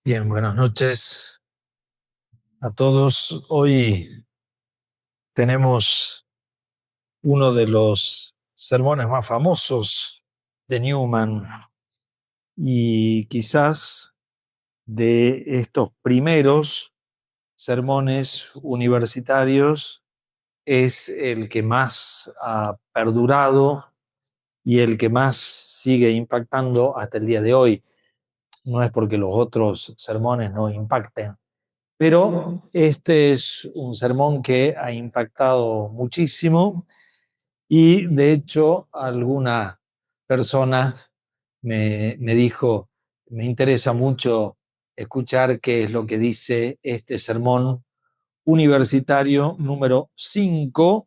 Bien, buenas noches a todos. Hoy tenemos uno de los sermones más famosos de Newman y quizás de estos primeros sermones universitarios es el que más ha perdurado y el que más sigue impactando hasta el día de hoy. No es porque los otros sermones no impacten, pero este es un sermón que ha impactado muchísimo y de hecho alguna persona me dijo, me interesa mucho escuchar qué es lo que dice este sermón universitario número 5,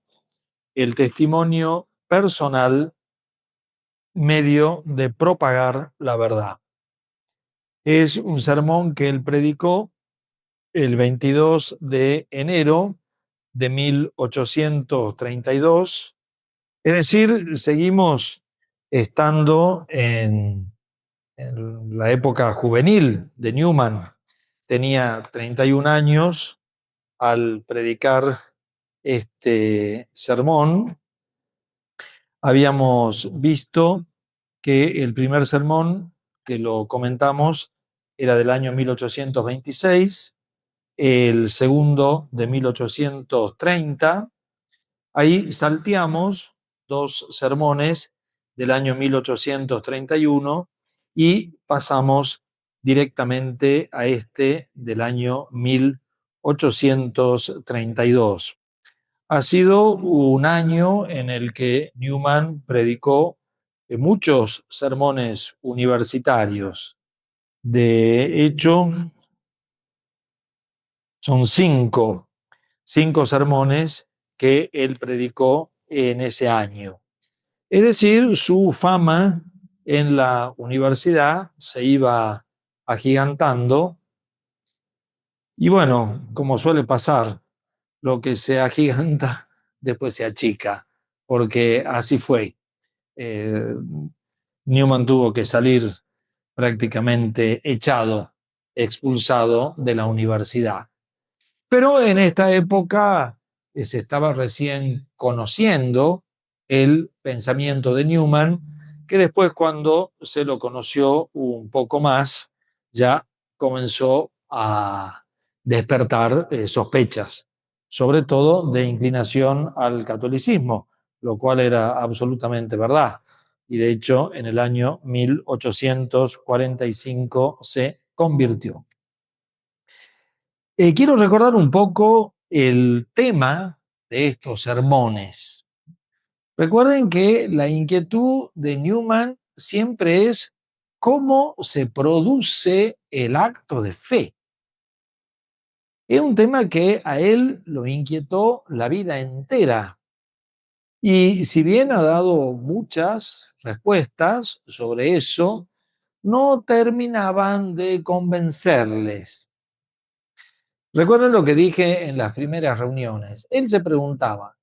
el testimonio personal, medio de propagar la verdad. Es un sermón que él predicó el 22 de enero de 1832. Es decir, seguimos estando en la época juvenil de Newman. Tenía 31 años al predicar este sermón. Habíamos visto que el primer sermón, que lo comentamos, era del año 1826, el segundo de 1830. Ahí salteamos dos sermones del año 1831 y pasamos directamente a este del año 1832. Ha sido un año en el que Newman predicó muchos sermones universitarios. De hecho, son cinco sermones que él predicó en ese año. Es decir, su fama en la universidad se iba agigantando y bueno, como suele pasar, lo que se agiganta después se achica, porque así fue. Eh, Newman tuvo que salir prácticamente echado, expulsado de la universidad. Pero en esta época se estaba recién conociendo el pensamiento de Newman, que después cuando se lo conoció un poco más, ya comenzó a despertar sospechas, sobre todo de inclinación al catolicismo, lo cual era absolutamente verdad. Y de hecho, en el año 1845 se convirtió. Quiero recordar un poco el tema de estos sermones. Recuerden que la inquietud de Newman siempre es cómo se produce el acto de fe. Es un tema que a él lo inquietó la vida entera. Y si bien ha dado muchas respuestas sobre eso, no terminaban de convencerles. Recuerden lo que dije en las primeras reuniones. Él se preguntaba,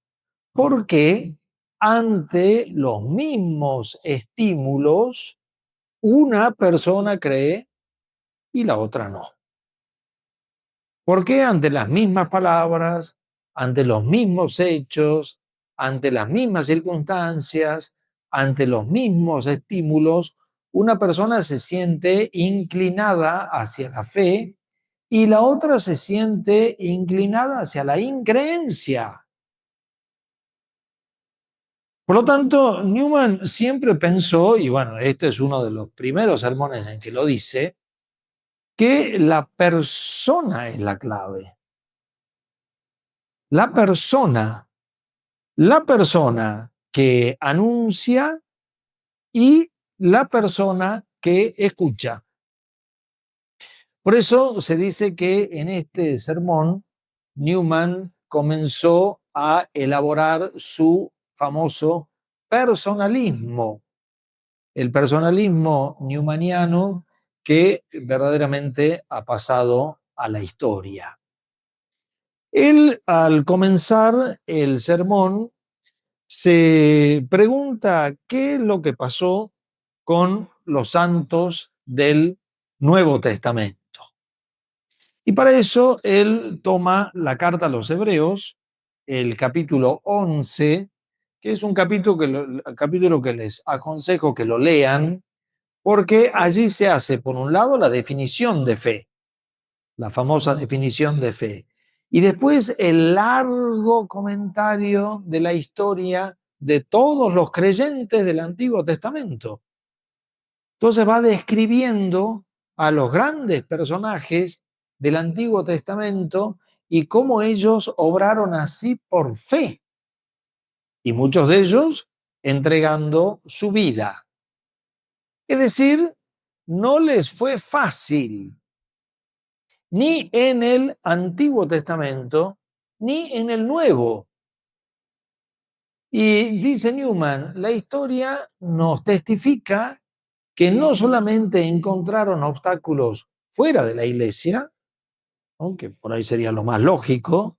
¿por qué ante los mismos estímulos una persona cree y la otra no? ¿Por qué ante las mismas palabras, ante los mismos hechos, ante las mismas circunstancias, ante los mismos estímulos, una persona se siente inclinada hacia la fe y la otra se siente inclinada hacia la increencia? Por lo tanto, Newman siempre pensó, y bueno, este es uno de los primeros sermones en que lo dice, que la clave. La persona, la persona que anuncia y la persona que escucha. Por eso se dice que en este sermón Newman comenzó a elaborar su famoso personalismo, el personalismo newmaniano que verdaderamente ha pasado a la historia. Él, al comenzar el sermón, se pregunta qué es lo que pasó con los santos del Nuevo Testamento. Y para eso él toma la carta a los Hebreos, el capítulo 11, que es un capítulo que les aconsejo que lo lean, porque allí se hace, por un lado, la definición de fe, la famosa definición de fe, y después el largo comentario de la historia de todos los creyentes del Antiguo Testamento. Entonces va describiendo a los grandes personajes del Antiguo Testamento y cómo ellos obraron así por fe, y muchos de ellos entregando su vida. Es decir, no les fue fácil, ni en el Antiguo Testamento, ni en el Nuevo. Y dice Newman, la historia nos testifica que no solamente encontraron obstáculos fuera de la iglesia, aunque por ahí sería lo más lógico,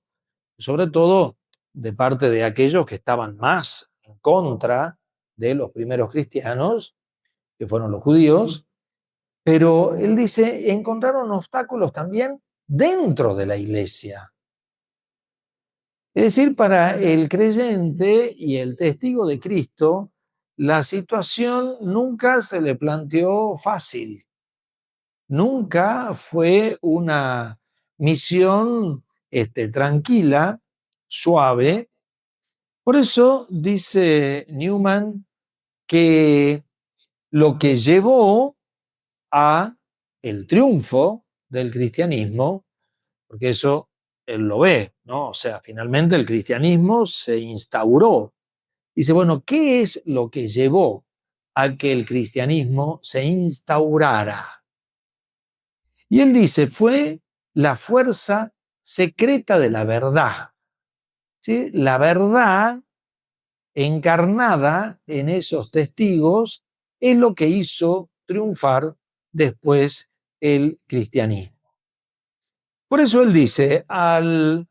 sobre todo de parte de aquellos que estaban más en contra de los primeros cristianos, que fueron los judíos, pero él dice, encontraron obstáculos también dentro de la iglesia. Es decir, para el creyente y el testigo de Cristo, la situación nunca se le planteó fácil. Nunca fue una misión tranquila, suave. Por eso dice Newman que lo que llevó a el triunfo del cristianismo, porque eso él lo ve, ¿no? O sea, finalmente el cristianismo se instauró. Dice, bueno, ¿qué es lo que llevó a que el cristianismo se instaurara? Y él dice, fue la fuerza secreta de la verdad. ¿Sí? La verdad encarnada en esos testigos es lo que hizo triunfar después el cristianismo. Por eso él dice, al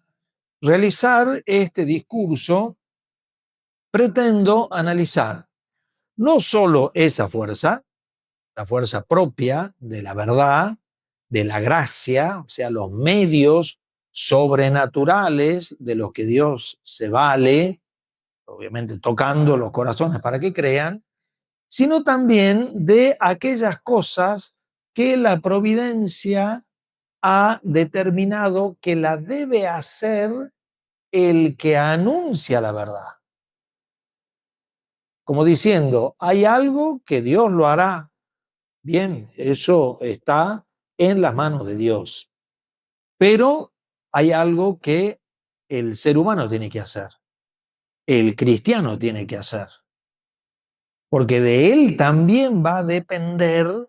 realizar este discurso, pretendo analizar no solo esa fuerza, la fuerza propia de la verdad, de la gracia, o sea, los medios sobrenaturales de los que Dios se vale, obviamente tocando los corazones para que crean, sino también de aquellas cosas que la providencia ha determinado que la debe hacer el que anuncia la verdad. Como diciendo, hay algo que Dios lo hará. Bien, eso está en las manos de Dios. Pero hay algo que el ser humano tiene que hacer, el cristiano tiene que hacer, porque de él también va a depender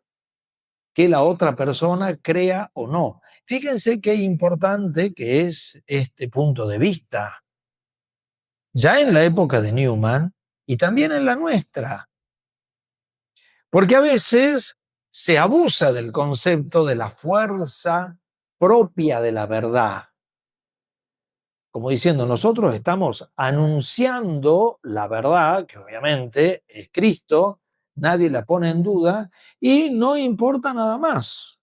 que la otra persona crea o no. Fíjense qué importante que es este punto de vista, ya en la época de Newman y también en la nuestra, porque a veces se abusa del concepto de la fuerza propia de la verdad, como diciendo, nosotros estamos anunciando la verdad, que obviamente es Cristo, nadie la pone en duda, y no importa nada más.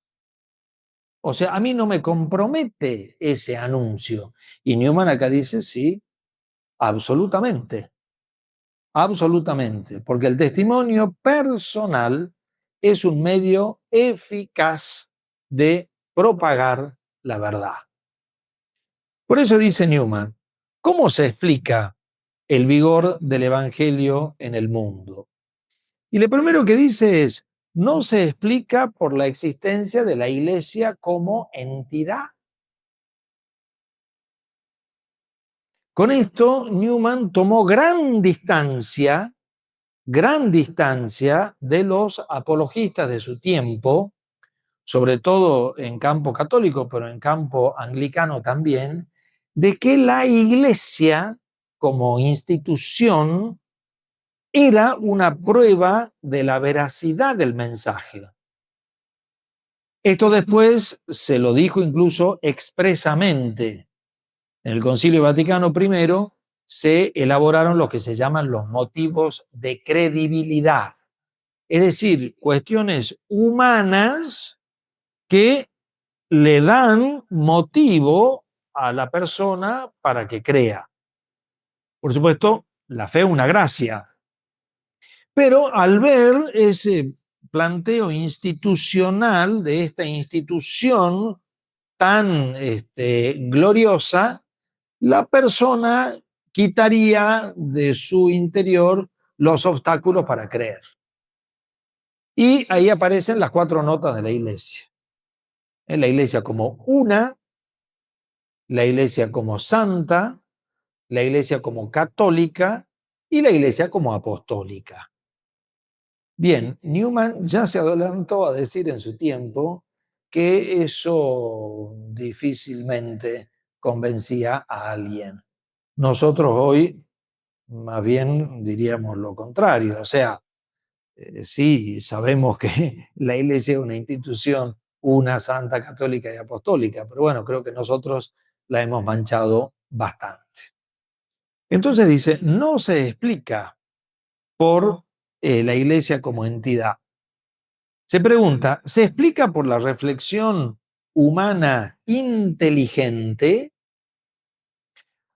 O sea, a mí no me compromete ese anuncio. Y Newman acá dice, sí, absolutamente, absolutamente, porque el testimonio personal es un medio eficaz de propagar la verdad. Por eso dice Newman, ¿cómo se explica el vigor del Evangelio en el mundo? Y lo primero que dice es, no se explica por la existencia de la Iglesia como entidad. Con esto, Newman tomó gran distancia de los apologistas de su tiempo, sobre todo en campo católico, pero en campo anglicano también, de que la Iglesia como institución era una prueba de la veracidad del mensaje. Esto después se lo dijo incluso expresamente. En el Concilio Vaticano I se elaboraron lo que se llaman los motivos de credibilidad, es decir, cuestiones humanas que le dan motivo a la persona para que crea. Por supuesto, la fe es una gracia, pero al ver ese planteo institucional de esta institución tan gloriosa, la persona quitaría de su interior los obstáculos para creer. Y ahí aparecen las cuatro notas de la iglesia. En la iglesia como una, la iglesia como santa, la iglesia como católica y la iglesia como apostólica. Bien, Newman ya se adelantó a decir en su tiempo que eso difícilmente convencía a alguien. Nosotros hoy más bien diríamos lo contrario, o sea, sí, sabemos que la iglesia es una institución, una santa, católica y apostólica, pero bueno, creo que nosotros la hemos manchado bastante. Entonces dice, no se explica por la iglesia como entidad. Se pregunta, ¿se explica por la reflexión humana inteligente?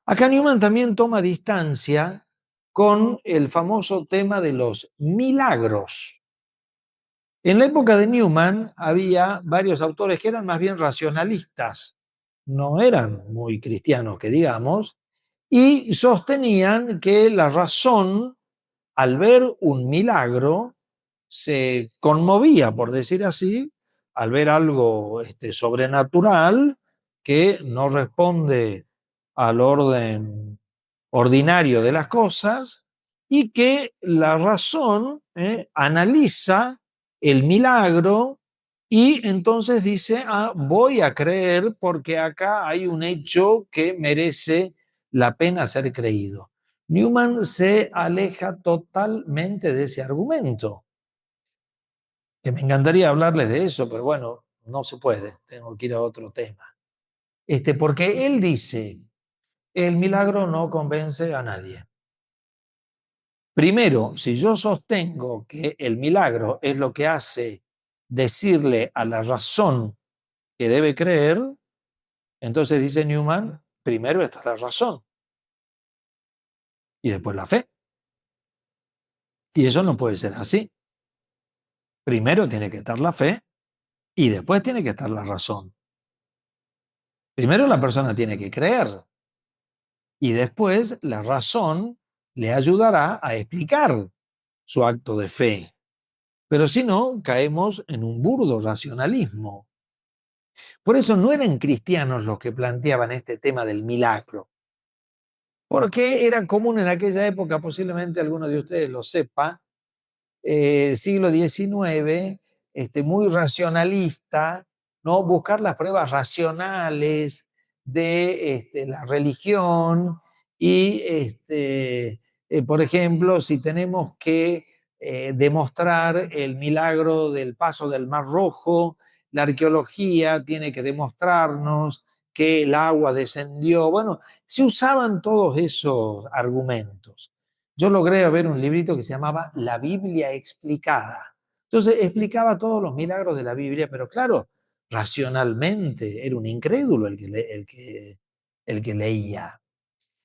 Acá Newman también toma distancia con el famoso tema de los milagros. En la época de Newman había varios autores que eran más bien racionalistas, no eran muy cristianos, que digamos, y sostenían que la razón, al ver un milagro, se conmovía, por decir así, al ver algo sobrenatural que no responde al orden ordinario de las cosas y que la razón analiza el milagro y entonces dice, ah, voy a creer porque acá hay un hecho que merece la pena ser creído. Newman se aleja totalmente de ese argumento, que me encantaría hablarles de eso, pero bueno, no se puede, tengo que ir a otro tema. Porque él dice, el milagro no convence a nadie. Primero, si yo sostengo que el milagro es lo que hace decirle a la razón que debe creer, entonces dice Newman, primero está la razón y después la fe. Y eso no puede ser así. Primero tiene que estar la fe y después tiene que estar la razón. Primero la persona tiene que creer y después la razón le ayudará a explicar su acto de fe. Pero si no, caemos en un burdo racionalismo. Por eso no eran cristianos los que planteaban este tema del milagro, porque era común en aquella época, posiblemente alguno de ustedes lo sepa, siglo XIX, muy racionalista, ¿no? Buscar las pruebas racionales de la religión y, por ejemplo, si tenemos que demostrar el milagro del paso del Mar Rojo, la arqueología tiene que demostrarnos que el agua descendió. Bueno, se usaban todos esos argumentos. Yo logré ver un librito que se llamaba La Biblia explicada. Entonces explicaba todos los milagros de la Biblia, pero claro, racionalmente era un incrédulo el que leía.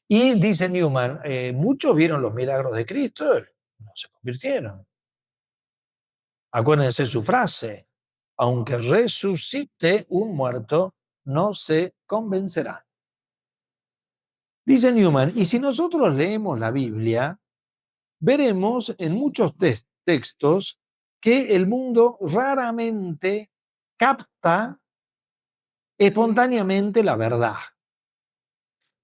Y dice Newman, muchos vieron los milagros de Cristo, no se convirtieron. Acuérdense su frase, aunque resucite un muerto, no se convencerá. Dice Newman, y si nosotros leemos la Biblia, veremos en muchos textos que el mundo raramente capta espontáneamente la verdad.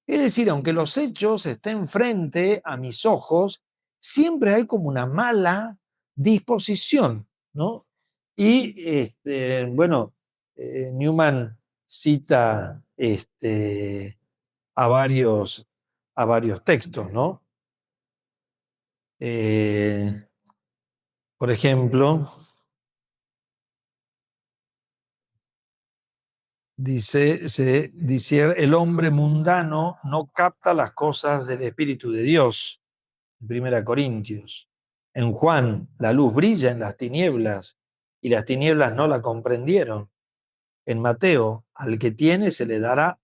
Es decir, aunque los hechos estén frente a mis ojos, siempre hay como una mala disposición, ¿no? Y bueno, Newman cita a varios, a varios textos, ¿no? Eh, por ejemplo, dice, el hombre mundano no capta las cosas del Espíritu de Dios, en 1 Corintios. En Juan, la luz brilla en las tinieblas y las tinieblas no la comprendieron. en Mateo, al que tiene se le dará.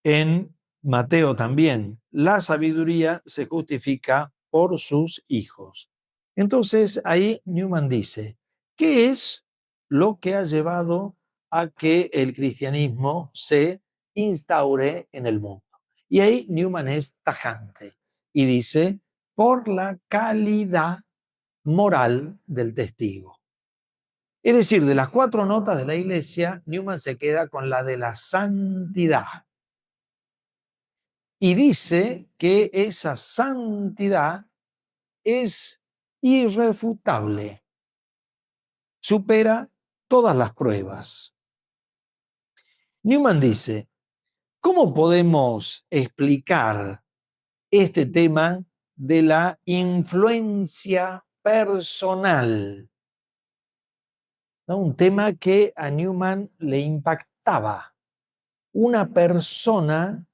En Mateo también, la sabiduría se justifica por sus hijos. Entonces ahí Newman dice, ¿qué es lo que ha llevado a que el cristianismo se instaure en el mundo? Y ahí Newman es tajante y dice, por la calidad moral del testigo. Es decir, de las 4 notas de la iglesia, Newman se queda con la de la santidad. Y dice que esa santidad es irrefutable, supera todas las pruebas. Newman dice, ¿cómo podemos explicar este tema de la influencia personal? ¿No? Un tema que a Newman le impactaba. Una persona,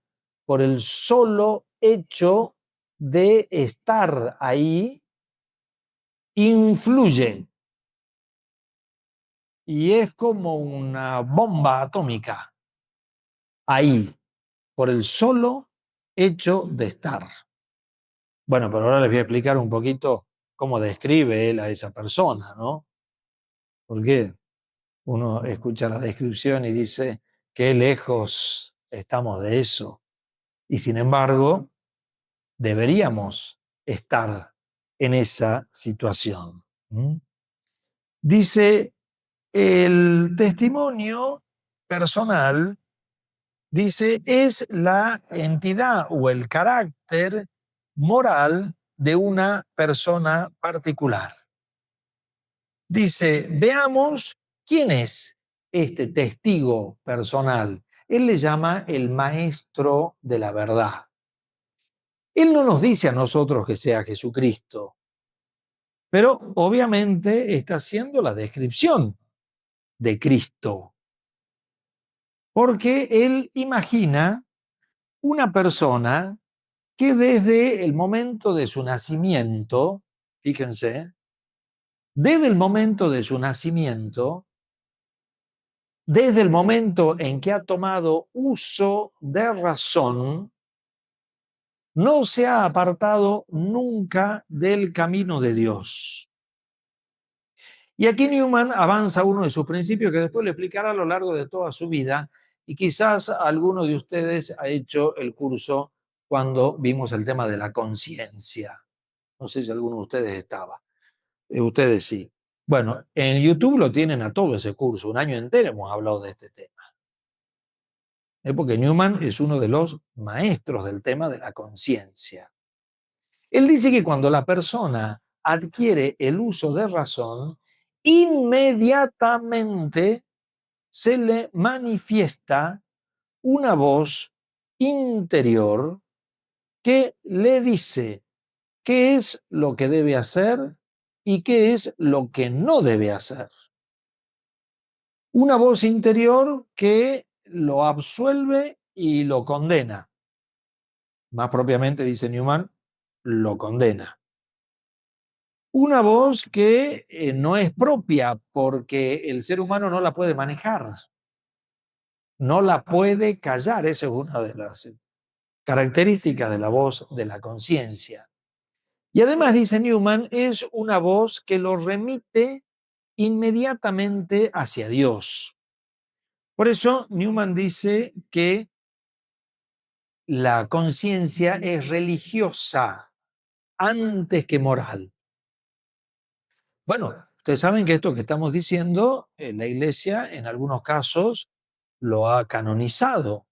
por el solo hecho de estar ahí, influye y es como una bomba atómica ahí, por el solo hecho de estar. Bueno, pero ahora les voy a explicar un poquito cómo describe él a esa persona, ¿no? Porque uno escucha la descripción y dice, qué lejos estamos de eso. Y sin embargo, deberíamos estar en esa situación. ¿Mm? Dice, el testimonio personal, dice, es la entidad o el carácter moral de una persona particular. Dice, veamos quién es este testigo personal. Él le llama el maestro de la verdad. Él no nos dice a nosotros que sea Jesucristo, pero obviamente está haciendo la descripción de Cristo, porque él imagina una persona que desde el momento de su nacimiento, fíjense, desde el momento de su nacimiento, desde el momento en que ha tomado uso de razón, no se ha apartado nunca del camino de Dios. Y aquí Newman avanza uno de sus principios que después le explicará a lo largo de toda su vida, y quizás alguno de ustedes ha hecho el curso cuando vimos el tema de la conciencia. No sé si alguno de ustedes estaba. Ustedes sí. Bueno, en YouTube lo tienen a todo ese curso. Un año entero hemos hablado de este tema. Porque Newman es uno de los maestros del tema de la conciencia. Él dice que cuando la persona adquiere el uso de razón, inmediatamente se le manifiesta una voz interior que le dice qué es lo que debe hacer y qué es lo que no debe hacer. Una voz interior que lo absuelve y lo condena. Más propiamente, dice Newman, lo condena. Una voz que no es propia porque el ser humano no la puede manejar, no la puede callar. Esa es una de las características de la voz de la conciencia. Y además, dice Newman, es una voz que lo remite inmediatamente hacia Dios. Por eso Newman dice que la conciencia es religiosa antes que moral. Bueno, ustedes saben que esto que estamos diciendo, la Iglesia en algunos casos lo ha canonizado,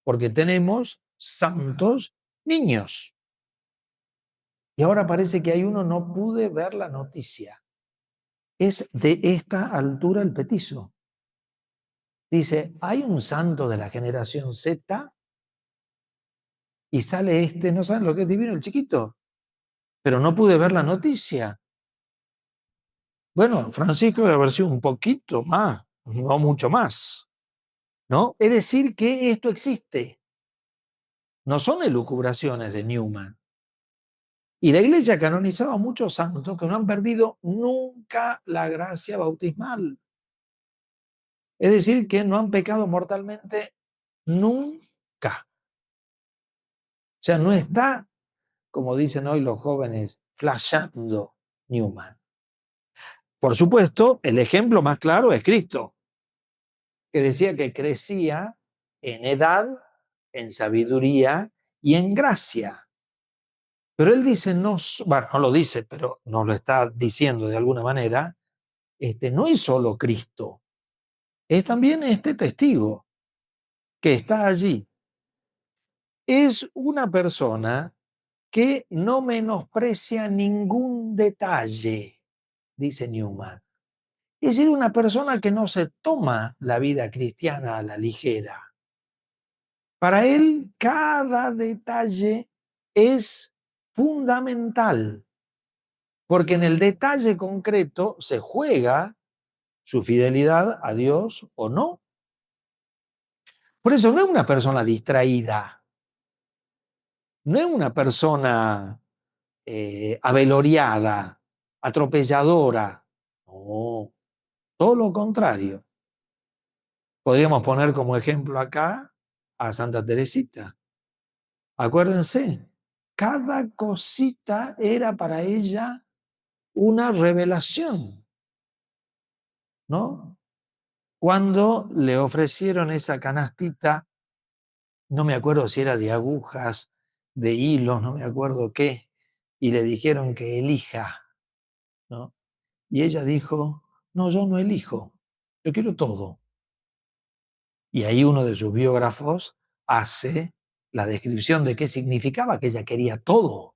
porque tenemos santos niños. Y ahora parece que hay uno, no pude ver la noticia. Es de esta altura el petizo. Dice, hay un santo de la generación Z y sale este, no saben lo que es divino, el chiquito, pero no pude ver la noticia. Bueno, Francisco debe haber sido un poquito más, no mucho más, ¿no? Es decir, que esto existe. No son elucubraciones de Newman. Y la iglesia canonizaba a muchos santos que no han perdido nunca la gracia bautismal. Es decir, que no han pecado mortalmente nunca. O sea, no está, como dicen hoy los jóvenes, flashando Newman. Por supuesto, el ejemplo más claro es Cristo, que decía que crecía en edad, en sabiduría y en gracia. Pero él dice, no, bueno, no lo dice, pero nos lo está diciendo de alguna manera, no es solo Cristo, es también este testigo que está allí. Es una persona que no menosprecia ningún detalle, dice Newman. Es decir, una persona que no se toma la vida cristiana a la ligera. Para él, cada detalle es fundamental, porque en el detalle concreto se juega su fidelidad a Dios o no. Por eso no es una persona distraída, no es una persona aveloriada, atropelladora. No, todo lo contrario. Podríamos poner como ejemplo acá a Santa Teresita. Acuérdense, cada cosita era para ella una revelación, ¿no? Cuando le ofrecieron esa canastita, no me acuerdo si era de agujas, de hilos, no me acuerdo qué, y le dijeron que elija, ¿no? Y ella dijo, no, yo no elijo, yo quiero todo. Y ahí uno de sus biógrafos hace la descripción de qué significaba que ella quería todo,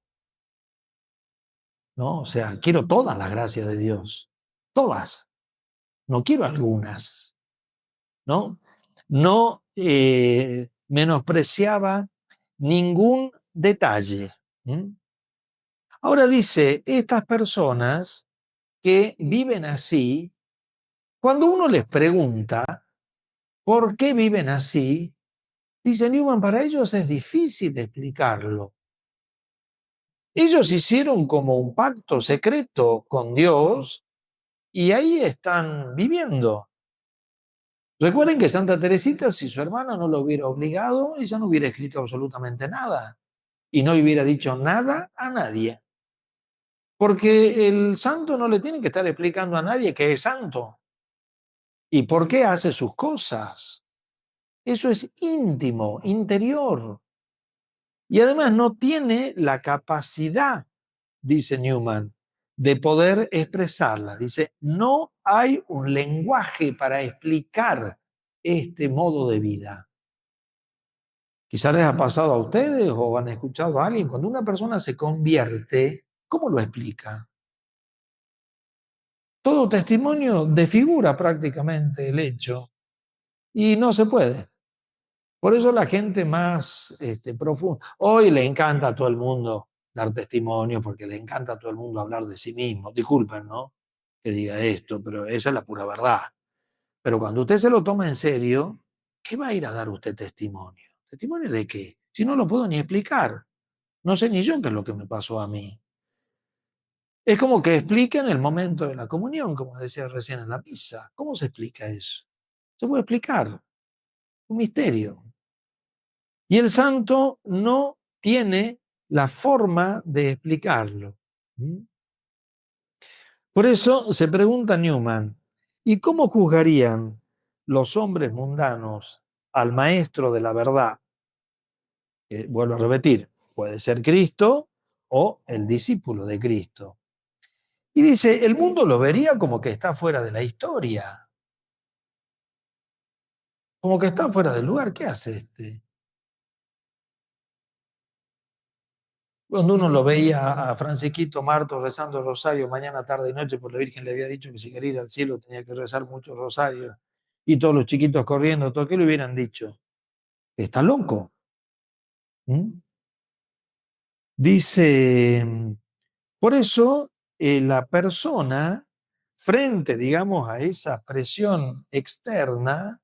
¿no? O sea, quiero todas las gracias de Dios, todas, no quiero algunas, ¿no? No menospreciaba ningún detalle. ¿Mm? Ahora dice, estas personas que viven así, cuando uno les pregunta por qué viven así, dice Newman, para ellos es difícil de explicarlo. Ellos hicieron como un pacto secreto con Dios y ahí están viviendo. Recuerden que Santa Teresita, si su hermana no lo hubiera obligado, ella no hubiera escrito absolutamente nada y no hubiera dicho nada a nadie. Porque el santo no le tiene que estar explicando a nadie que es santo y por qué hace sus cosas. Eso es íntimo, interior. Y además no tiene la capacidad, dice Newman, de poder expresarla. Dice, no hay un lenguaje para explicar este modo de vida. Quizás les ha pasado a ustedes o han escuchado a alguien, cuando una persona se convierte, ¿cómo lo explica? Todo testimonio desfigura prácticamente el hecho y no se puede. Por eso la gente más profunda, hoy le encanta a todo el mundo dar testimonio porque le encanta a todo el mundo hablar de sí mismo. Disculpen, ¿no? Que diga esto, pero esa es la pura verdad. Pero cuando usted se lo toma en serio, ¿qué va a ir a dar usted testimonio? ¿Testimonio de qué? Si no lo puedo ni explicar. No sé ni yo qué es lo que me pasó a mí. Es como que expliquen el momento de la comunión, como decía recién en la misa. ¿Cómo se explica eso? Se puede explicar. Un misterio. Y el santo no tiene la forma de explicarlo. ¿Mm? Por eso se pregunta Newman, ¿y cómo juzgarían los hombres mundanos al maestro de la verdad? Vuelvo a repetir, puede ser Cristo o el discípulo de Cristo. Y dice, el mundo lo vería como que está fuera de la historia, como que está fuera del lugar. ¿Qué hace este? Cuando uno lo veía a Francisquito Marto rezando el rosario mañana, tarde y noche, porque la Virgen le había dicho que si quería ir al cielo tenía que rezar muchos rosarios, y todos los chiquitos corriendo, todo, ¿qué le hubieran dicho? Está loco. ¿Mm? Dice, por eso la persona, frente, digamos, a esa presión externa,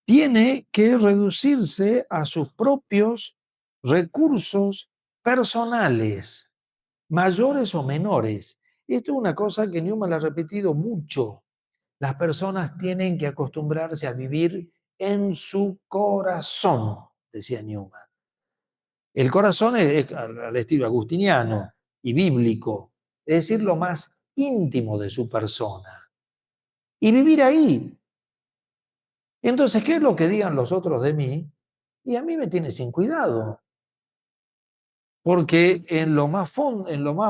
tiene que reducirse a sus propios recursos personales, mayores o menores. Esto es una cosa que Newman ha repetido mucho. Las personas tienen que acostumbrarse a vivir en su corazón, decía Newman. El corazón es al estilo agustiniano y bíblico, es decir, lo más íntimo de su persona. Y vivir ahí. Entonces, ¿qué es lo que digan los otros de mí? Y a mí me tiene sin cuidado, porque en lo más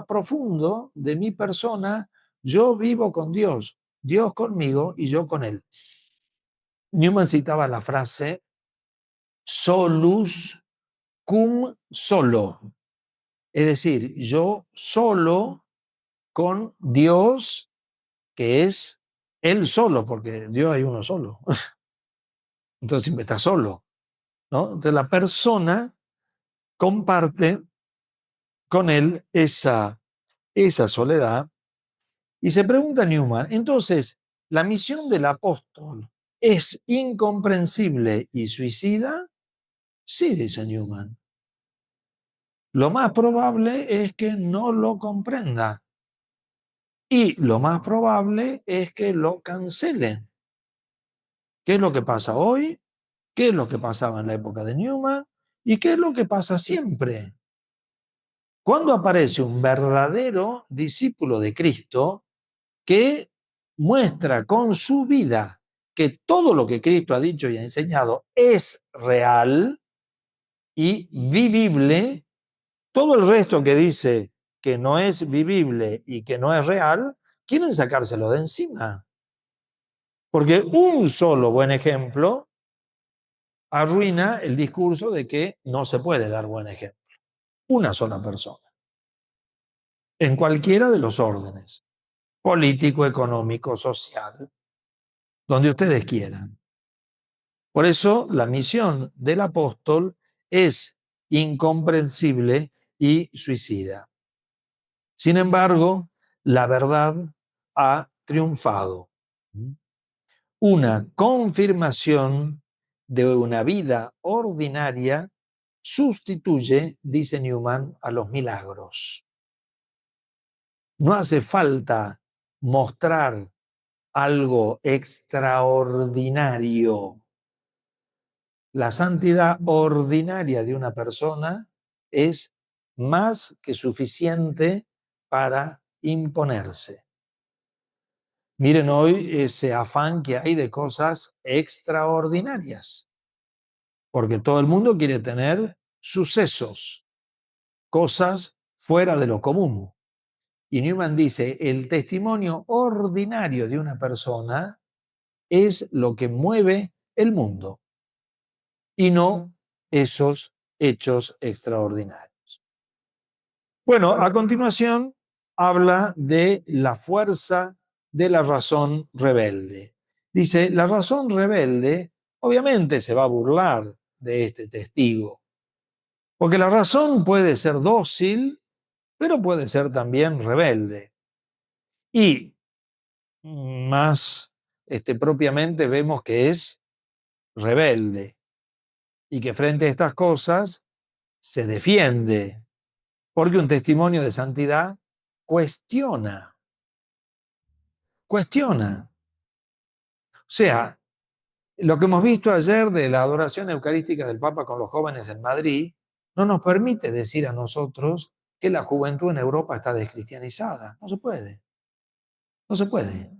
profundo de mi persona, yo vivo con Dios, Dios conmigo y yo con Él. Newman citaba la frase solus cum solo, es decir, yo solo con Dios, que es Él solo, porque Dios hay uno solo, entonces siempre está solo, ¿no? Entonces la persona comparte con Él esa soledad. Y se pregunta Newman, entonces, ¿la misión del apóstol es incomprensible y suicida? Sí, dice Newman. Lo más probable es que no lo comprenda. Y lo más probable es que lo cancelen. ¿Qué es lo que pasa hoy? ¿Qué es lo que pasaba en la época de Newman? ¿Y qué es lo que pasa siempre? Cuando aparece un verdadero discípulo de Cristo que muestra con su vida que todo lo que Cristo ha dicho y ha enseñado es real y vivible, todo el resto que dice que no es vivible y que no es real, quieren sacárselo de encima. Porque un solo buen ejemplo arruina el discurso de que no se puede dar buen ejemplo. Una sola persona, en cualquiera de los órdenes, político, económico, social, donde ustedes quieran. Por eso la misión del apóstol es incomprensible y suicida. Sin embargo, la verdad ha triunfado. Una confirmación de una vida ordinaria sustituye, dice Newman, a los milagros. No hace falta mostrar algo extraordinario. La santidad ordinaria de una persona es más que suficiente para imponerse. Miren hoy ese afán que hay de cosas extraordinarias, porque todo el mundo quiere tener sucesos, cosas fuera de lo común. Y Newman dice, el testimonio ordinario de una persona es lo que mueve el mundo y no esos hechos extraordinarios. Bueno, a continuación habla de la fuerza de la razón rebelde. Dice, la razón rebelde obviamente se va a burlar de este testigo, porque la razón puede ser dócil, pero puede ser también rebelde. Y más propiamente vemos que es rebelde y que frente a estas cosas se defiende, porque un testimonio de santidad cuestiona. O sea, lo que hemos visto ayer de la adoración eucarística del Papa con los jóvenes en Madrid no nos permite decir a nosotros que la juventud en Europa está descristianizada. No se puede, no se puede.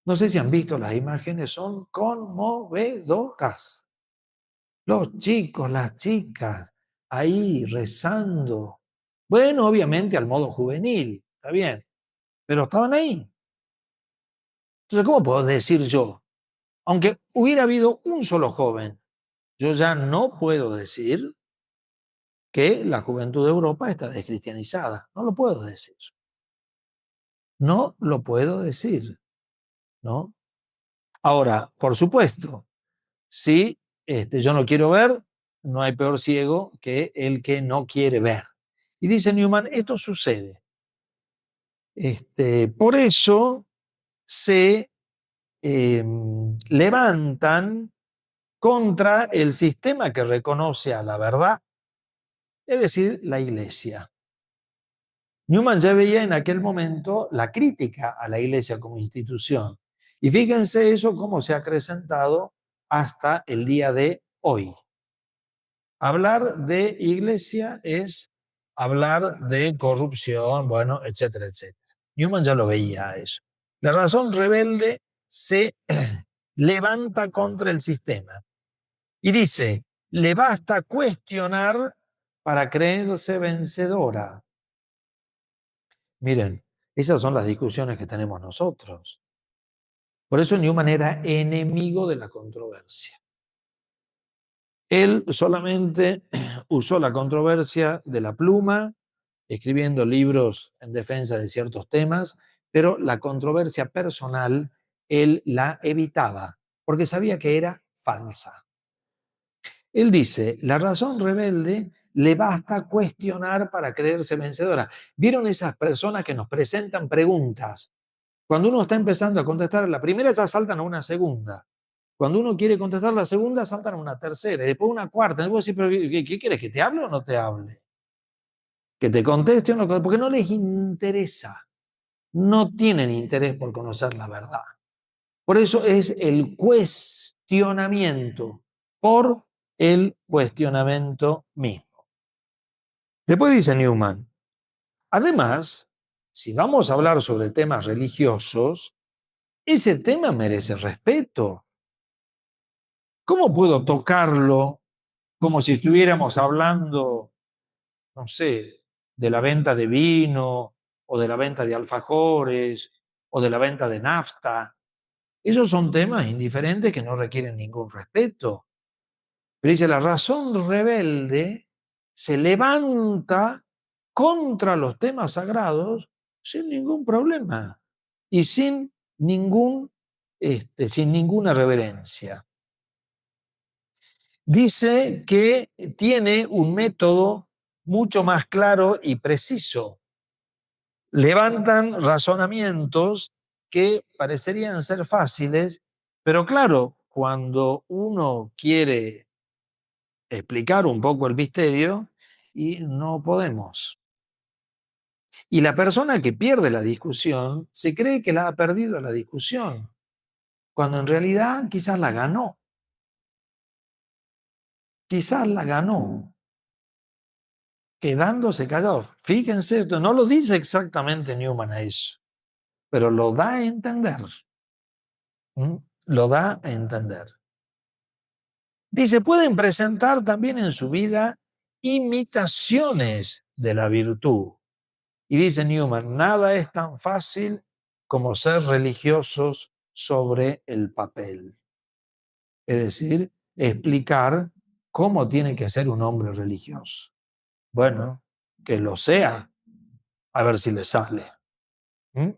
No sé si han visto las imágenes, son conmovedoras. Los chicos, las chicas, ahí rezando. Bueno, obviamente al modo juvenil, está bien, pero estaban ahí. Entonces, ¿cómo puedo decir yo? Aunque hubiera habido un solo joven, yo ya no puedo decir que la juventud de Europa está descristianizada. No lo puedo decir. No lo puedo decir, ¿no? Ahora, por supuesto, si yo no quiero ver, no hay peor ciego que el que no quiere ver. Y dice Newman, esto sucede. Por eso se levantan contra el sistema que reconoce a la verdad, es decir, la iglesia. Newman ya veía en aquel momento la crítica a la iglesia como institución Y fíjense eso cómo se ha acrecentado hasta el día de hoy. Hablar de iglesia es hablar de corrupción, bueno, etcétera, etcétera. Newman ya lo veía eso. La razón rebelde se levanta contra el sistema y dice, le basta cuestionar para creerse vencedora. Miren, esas son las discusiones que tenemos nosotros. Por eso Newman era enemigo de la controversia. Él solamente usó la controversia de la pluma, escribiendo libros en defensa de ciertos temas, pero la controversia personal él la evitaba, porque sabía que era falsa. Él dice, la razón rebelde le basta cuestionar para creerse vencedora. ¿Vieron esas personas que nos presentan preguntas? Cuando uno está empezando a contestar la primera, ya saltan a una segunda. Cuando uno quiere contestar la segunda, saltan a una tercera, y después una cuarta. Y vos decís, pero ¿qué quieres? ¿Que te hable o no te hable? ¿Que te conteste o no? Porque no les interesa. No tienen interés por conocer la verdad. Por eso es el cuestionamiento por el cuestionamiento mismo. Después dice Newman, además, si vamos a hablar sobre temas religiosos, ese tema merece respeto. ¿Cómo puedo tocarlo como si estuviéramos hablando, no sé, de la venta de vino o de la venta de alfajores o de la venta de nafta? Esos son temas indiferentes que no requieren ningún respeto. Pero dice, la razón rebelde se levanta contra los temas sagrados sin ningún problema y sin ninguna reverencia. Dice que tiene un método mucho más claro y preciso. Levantan razonamientos que parecerían ser fáciles, pero claro, cuando uno quiere explicar un poco el misterio, y no podemos. Y la persona que pierde la discusión se cree que la ha perdido la discusión, cuando en realidad quizás la ganó, quedándose callado. Fíjense, esto no lo dice exactamente Newman a eso, pero lo da a entender. Lo da a entender. Dice, pueden presentar también en su vida imitaciones de la virtud. Y dice Newman, nada es tan fácil como ser religiosos sobre el papel. Es decir, explicar cómo tiene que ser un hombre religioso. Bueno, que lo sea, a ver si le sale. ¿Mm?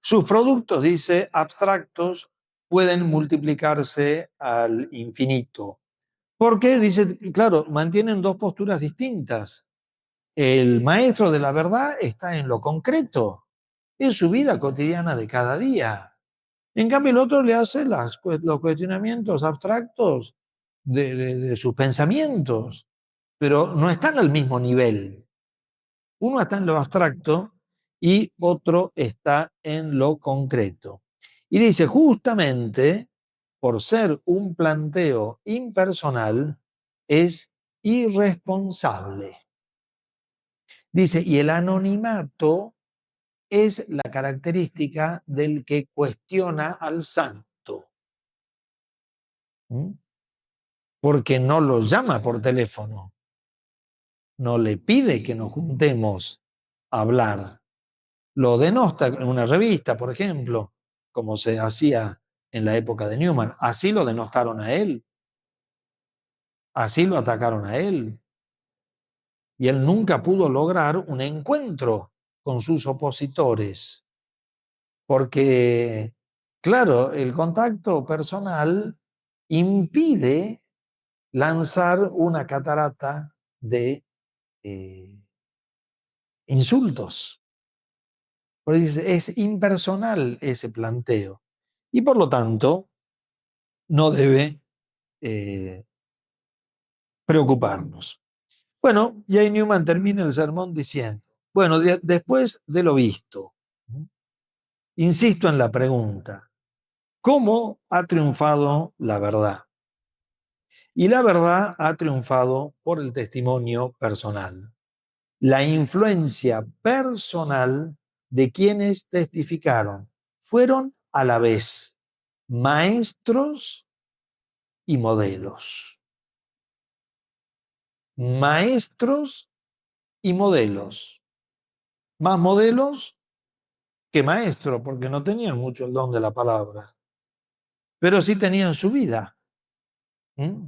Sus productos, dice, abstractos, pueden multiplicarse al infinito. Porque, dice, claro, mantienen dos posturas distintas. El maestro de la verdad está en lo concreto, en su vida cotidiana de cada día. En cambio, el otro le hace los cuestionamientos abstractos de sus pensamientos, pero no están al mismo nivel. Uno está en lo abstracto y otro está en lo concreto. Y dice, justamente por ser un planteo impersonal, es irresponsable. Dice, y el anonimato es la característica del que cuestiona al santo. ¿Mm? Porque no lo llama por teléfono, no le pide que nos juntemos a hablar. Lo denosta en una revista, por ejemplo, como se hacía en la época de Newman. Así lo denostaron a él, así lo atacaron a él. Y él nunca pudo lograr un encuentro con sus opositores, porque, claro, el contacto personal impide lanzar una catarata de eh, insultos. Porque dice, es impersonal ese planteo. Y por lo tanto, no debe eh, preocuparnos. Bueno, J. Newman termina el sermón diciendo, bueno, después de lo visto, Insisto en la pregunta, ¿cómo ha triunfado la verdad? Y la verdad ha triunfado por el testimonio personal, la influencia personal de quienes testificaron. Fueron a la vez maestros y modelos. Maestros y modelos. Más modelos que maestros, porque no tenían mucho el don de la palabra, pero sí tenían su vida. ¿Mm?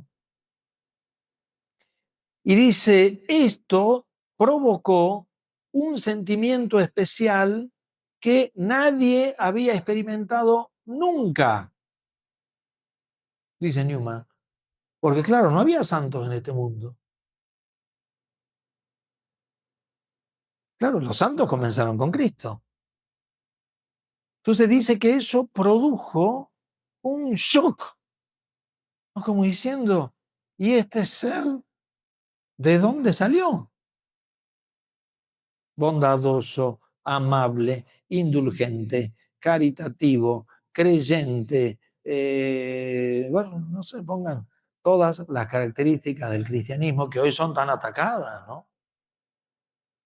Y dice, esto provocó un sentimiento especial que nadie había experimentado nunca, dice Newman. Porque claro, no había santos en este mundo. Claro, los santos comenzaron con Cristo. Entonces dice que eso produjo un shock, ¿no? Como diciendo, ¿y este ser de dónde salió? Bondadoso, amable, indulgente, caritativo, creyente, bueno, no se pongan todas las características del cristianismo que hoy son tan atacadas, ¿no?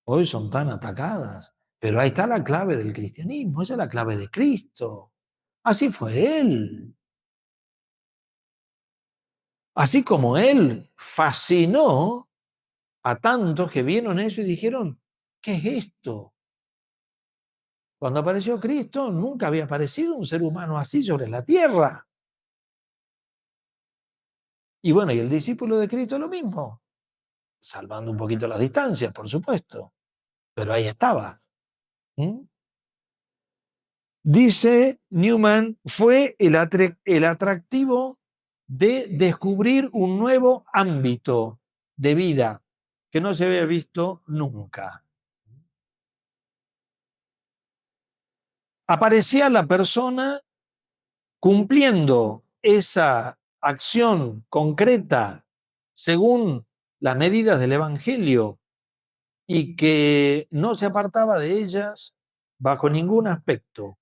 Hoy son tan atacadas. Pero ahí está la clave del cristianismo, esa es la clave de Cristo. Así fue Él. Así como Él fascinó a tantos que vieron eso y dijeron, ¿qué es esto? Cuando apareció Cristo, nunca había aparecido un ser humano así sobre la tierra. Y bueno, y el discípulo de Cristo lo mismo, salvando un poquito las distancias, por supuesto, pero ahí estaba. ¿Mm? Dice Newman, fue el atractivo de descubrir un nuevo ámbito de vida que no se había visto nunca. Aparecía la persona cumpliendo esa acción concreta según las medidas del Evangelio y que no se apartaba de ellas bajo ningún aspecto.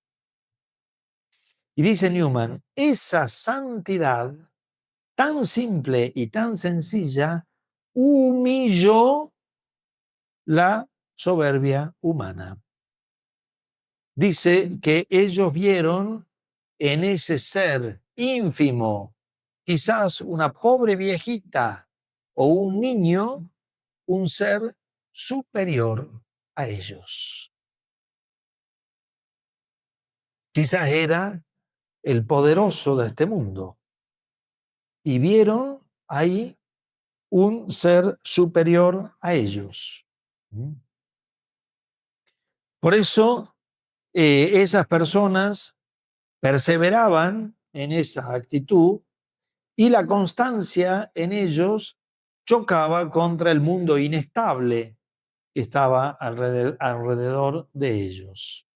Y dice Newman, esa santidad tan simple y tan sencilla humilló la soberbia humana. Dice que ellos vieron en ese ser ínfimo, quizás una pobre viejita o un niño, un ser superior a ellos. Quizás era el poderoso de este mundo y vieron ahí un ser superior a ellos. Por eso esas personas perseveraban en esa actitud y la constancia en ellos chocaba contra el mundo inestable que estaba alrededor de ellos.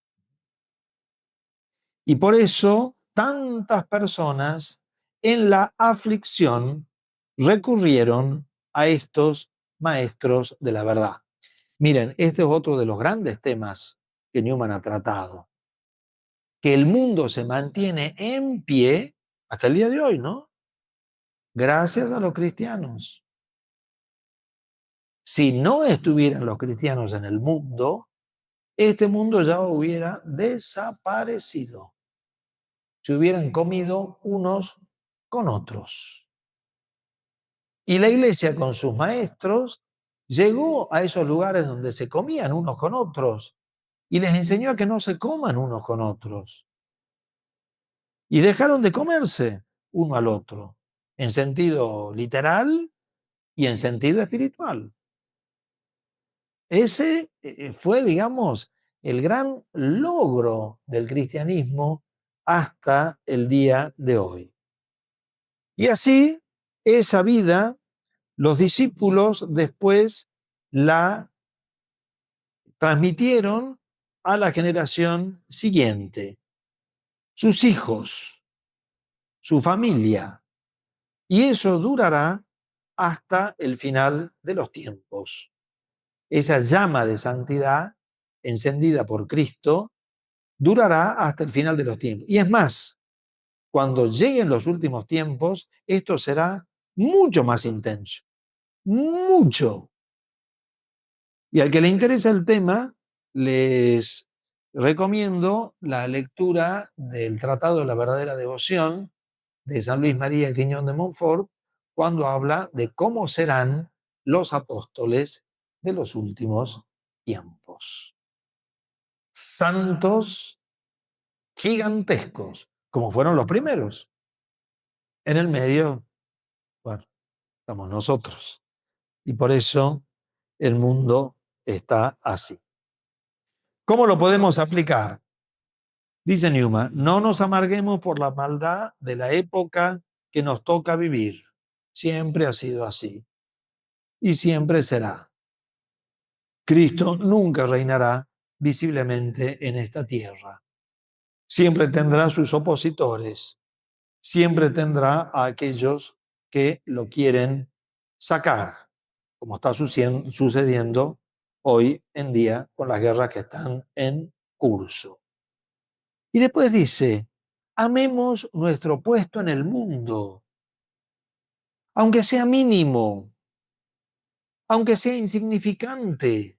Y por eso tantas personas en la aflicción recurrieron a estos maestros de la verdad. Miren, este es otro de los grandes temas que Newman ha tratado, que el mundo se mantiene en pie hasta el día de hoy, ¿no? Gracias a los cristianos. Si no estuvieran los cristianos en el mundo, este mundo ya hubiera desaparecido. Se hubieran comido unos con otros. Y la iglesia con sus maestros llegó a esos lugares donde se comían unos con otros y les enseñó a que no se coman unos con otros. Y dejaron de comerse uno al otro, en sentido literal y en sentido espiritual. Ese fue, digamos, el gran logro del cristianismo hasta el día de hoy. Y así, esa vida, los discípulos después la transmitieron a la generación siguiente, sus hijos, su familia, y eso durará hasta el final de los tiempos. Esa llama de santidad encendida por Cristo durará hasta el final de los tiempos. Y es más, cuando lleguen los últimos tiempos, esto será mucho más intenso, mucho. Y al que le interesa el tema, les recomiendo la lectura del Tratado de la Verdadera Devoción de San Luis María Griñón de Montfort, cuando habla de cómo serán los apóstoles de los últimos tiempos. Santos gigantescos, como fueron los primeros. En el medio, bueno, estamos nosotros. Y por eso el mundo está así. ¿Cómo lo podemos aplicar? Dice Newman, no nos amarguemos por la maldad de la época que nos toca vivir. Siempre ha sido así y siempre será. Cristo nunca reinará visiblemente en esta tierra. Siempre tendrá sus opositores, siempre tendrá a aquellos que lo quieren sacar, como está sucediendo hoy en día con las guerras que están en curso. Y después dice, amemos nuestro puesto en el mundo, aunque sea mínimo, aunque sea insignificante,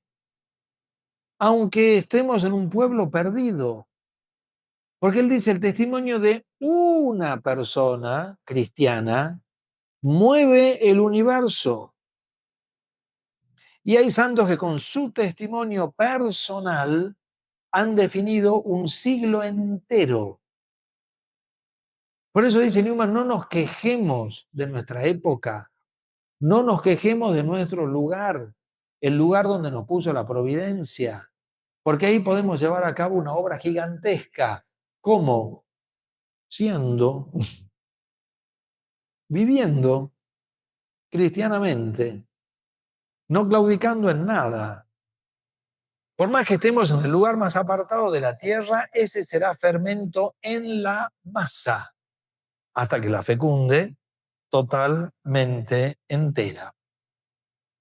aunque estemos en un pueblo perdido. Porque él dice, el testimonio de una persona cristiana mueve el universo. Y hay santos que con su testimonio personal han definido un siglo entero. Por eso dice Newman, no nos quejemos de nuestra época, no nos quejemos de nuestro lugar, el lugar donde nos puso la providencia, porque ahí podemos llevar a cabo una obra gigantesca. ¿Cómo? Siendo, viviendo cristianamente, no claudicando en nada. Por más que estemos en el lugar más apartado de la tierra, ese será fermento en la masa, hasta que la fecunde totalmente entera.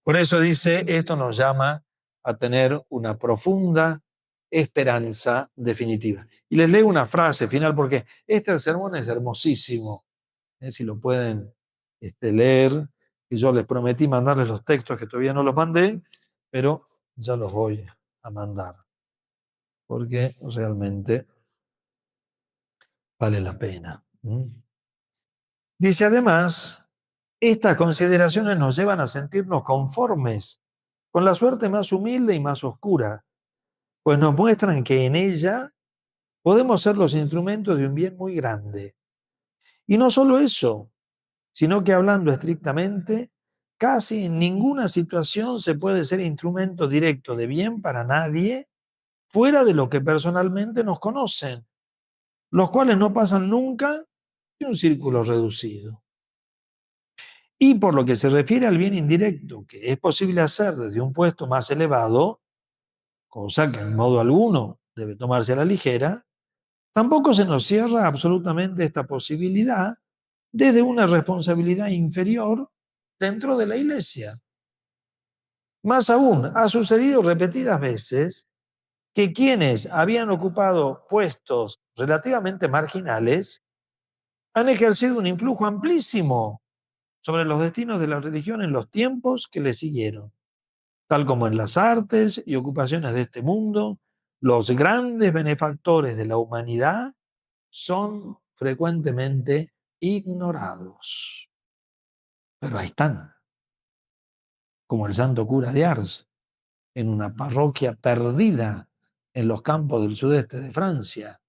Por eso dice, esto nos llama a tener una profunda esperanza definitiva. Y les leo una frase final porque este sermón es hermosísimo. Si lo pueden leer, y yo les prometí mandarles los textos que todavía no los mandé, pero ya los voy a mandar, porque realmente vale la pena. Dice además, estas consideraciones nos llevan a sentirnos conformes con la suerte más humilde y más oscura, pues nos muestran que en ella podemos ser los instrumentos de un bien muy grande. Y no solo eso, sino que hablando estrictamente, casi en ninguna situación se puede ser instrumento directo de bien para nadie fuera de lo que personalmente nos conocen, los cuales no pasan nunca de un círculo reducido. Y por lo que se refiere al bien indirecto, que es posible hacer desde un puesto más elevado, cosa que en modo alguno debe tomarse a la ligera, tampoco se nos cierra absolutamente esta posibilidad desde una responsabilidad inferior dentro de la Iglesia. Más aún, ha sucedido repetidas veces que quienes habían ocupado puestos relativamente marginales han ejercido un influjo amplísimo sobre los destinos de la religión en los tiempos que le siguieron, tal como en las artes y ocupaciones de este mundo, los grandes benefactores de la humanidad son frecuentemente ignorados. Pero ahí están, como el santo cura de Ars, en una parroquia perdida en los campos del sudeste de Francia,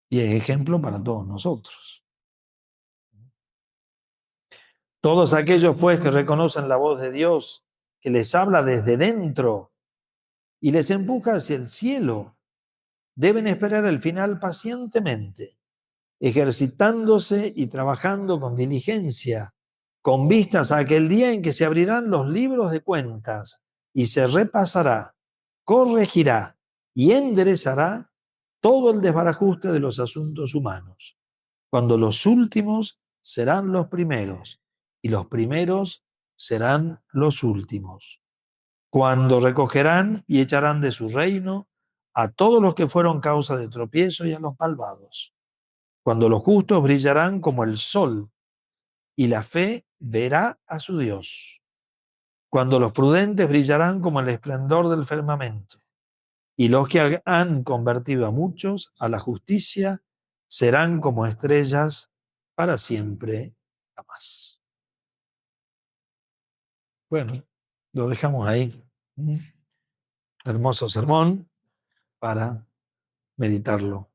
y es ejemplo para todos nosotros. Todos aquellos, pues, que reconocen la voz de Dios, que les habla desde dentro y les empuja hacia el cielo, deben esperar el final pacientemente, ejercitándose y trabajando con diligencia, con vistas a aquel día en que se abrirán los libros de cuentas y se repasará, corregirá y enderezará todo el desbarajuste de los asuntos humanos, cuando los últimos serán los primeros y los primeros serán los últimos, cuando recogerán y echarán de su reino a todos los que fueron causa de tropiezo y a los malvados. Cuando los justos brillarán como el sol y la fe verá a su Dios. Cuando los prudentes brillarán como el esplendor del firmamento. Y los que han convertido a muchos a la justicia serán como estrellas para siempre jamás. Bueno, lo dejamos ahí. Hermoso sermón para meditarlo.